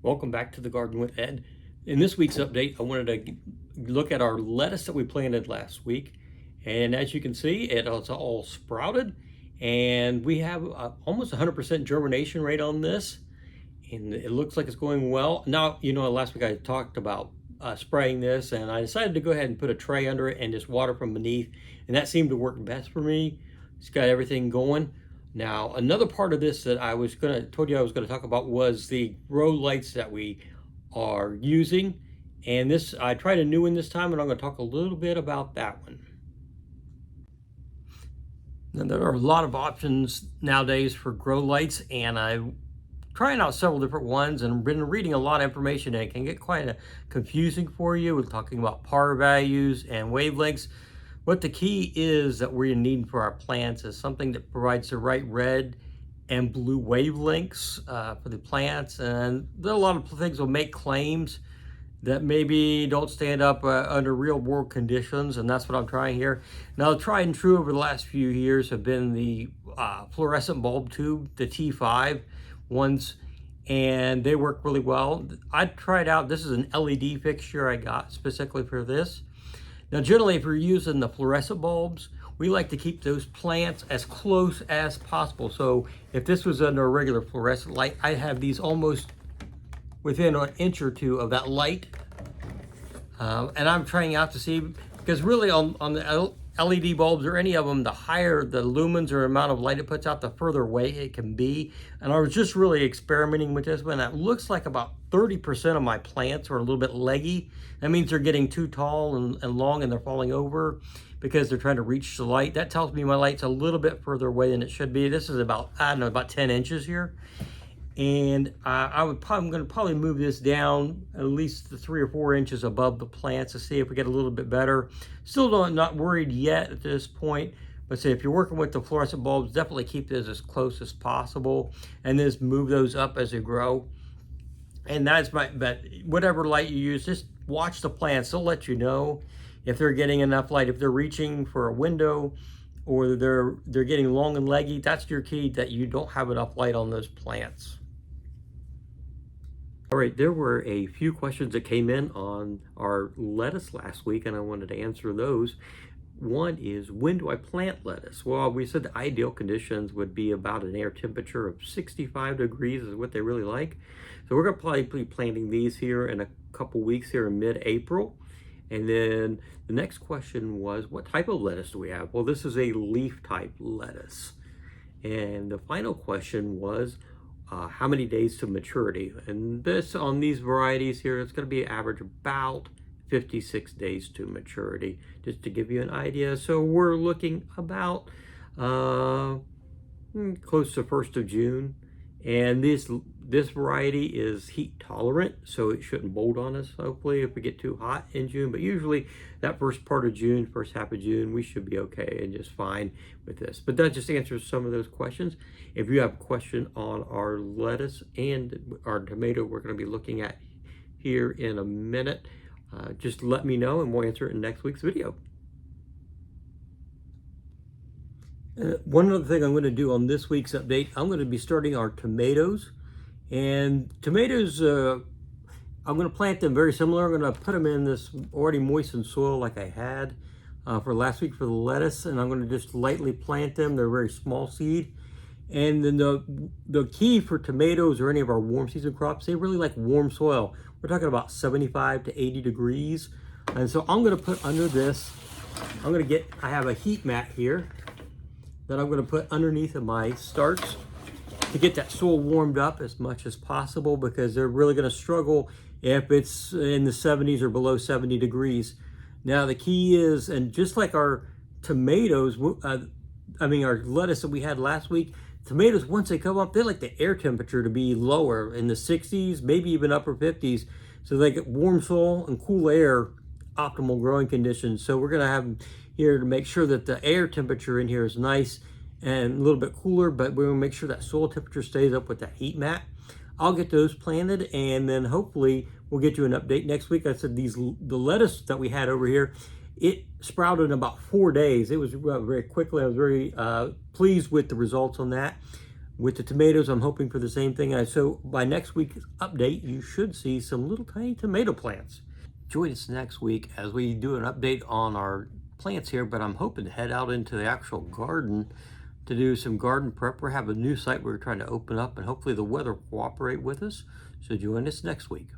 Welcome back to the Garden with Ed. In this week's update, I wanted to look at our lettuce that we planted last week. And as you can see, it's all sprouted and we have almost 100% germination rate on this. And it looks like it's going well. Now, last week I talked about spraying this, and I decided to go ahead and put a tray under it and just water from beneath. And that seemed to work best for me. It's got everything going. Now, another part of this that told you I was gonna talk about was the grow lights that we are using. And this, I tried a new one this time, and I'm gonna talk a little bit about that one. Now, there are a lot of options nowadays for grow lights, and I'm trying out several different ones and been reading a lot of information, and it can get quite confusing for you. We're talking about par values and wavelengths. What the key is that we're needing for our plants is something that provides the right red and blue wavelengths for the plants. And there are a lot of things that will make claims that maybe don't stand up under real world conditions, and that's what I'm trying here. Now, tried and true over the last few years have been the fluorescent bulb tube, the T5 ones, and they work really well. I tried out, this is an LED fixture I got specifically for this. Now, generally, if you're using the fluorescent bulbs, we like to keep those plants as close as possible. So if this was under a regular fluorescent light, I'd have these almost within an inch or two of that light. And I'm trying out to see, because really on the LED bulbs or any of them, the higher the lumens or amount of light it puts out, the further away it can be. And I was just really experimenting with this one. It looks like about 30% of my plants are a little bit leggy. That means they're getting too tall and long, and they're falling over because they're trying to reach the light. That tells me my light's a little bit further away than it should be. This is about, I don't know, about 10 inches here. And I'm going to probably move this down at least 3 or 4 inches above the plants to see if we get a little bit better. Still not worried yet at this point, but say if you're working with the fluorescent bulbs, definitely keep those as close as possible, and just move those up as they grow. And that's my bet. Whatever light you use, just watch the plants. They'll let you know if they're getting enough light. If they're reaching for a window or they're getting long and leggy, that's your key that you don't have enough light on those plants. All right, there were a few questions that came in on our lettuce last week, and I wanted to answer those. One is, when do I plant lettuce? Well, we said the ideal conditions would be about an air temperature of 65 degrees is what they really like. So we're going to probably be planting these here in a couple weeks here in mid-April. And then the next question was, what type of lettuce do we have? Well, this is a leaf type lettuce. And the final question was, how many days to maturity? And this, on these varieties here, it's going to be average about 56 days to maturity, just to give you an idea. So we're looking about close to 1st of June. And this variety is heat tolerant, so it shouldn't bolt on us, hopefully, if we get too hot in June. But usually that first part of June, first half of June, we should be okay and just fine with this. But that just answers some of those questions. If you have a question on our lettuce and our tomato we're going to be looking at here in a minute, just let me know and we'll answer it in next week's video. One other thing I'm going to do on this week's update, I'm going to be starting our tomatoes. And tomatoes, I'm going to plant them very similar. I'm going to put them in this already moistened soil like I had for last week for the lettuce. And I'm going to just lightly plant them. They're very small seed. And then the key for tomatoes or any of our warm season crops, they really like warm soil. We're talking about 75 to 80 degrees. And so I'm going to put under this, I have a heat mat here that I'm going to put underneath of my starts to get that soil warmed up as much as possible, because they're really going to struggle if it's in the 70s or below 70 degrees. Now the key is, and just like our tomatoes, our lettuce that we had last week, tomatoes, once they come up, they like the air temperature to be lower in the 60s, maybe even upper 50s. So they get warm soil and cool air, optimal growing conditions. So we're going to have them here to make sure that the air temperature in here is nice and a little bit cooler, but we're going to make sure that soil temperature stays up with that heat mat. I'll get those planted, and then hopefully we'll get you an update next week. I said the lettuce that we had over here, it sprouted in about 4 days. It was very quickly. I was very pleased with the results on that. With the tomatoes, I'm hoping for the same thing. So by next week's update, you should see some little tiny tomato plants. Join us next week as we do an update on our plants here, but I'm hoping to head out into the actual garden to do some garden prep. We have a new site we're trying to open up, and hopefully the weather will cooperate with us. So join us next week.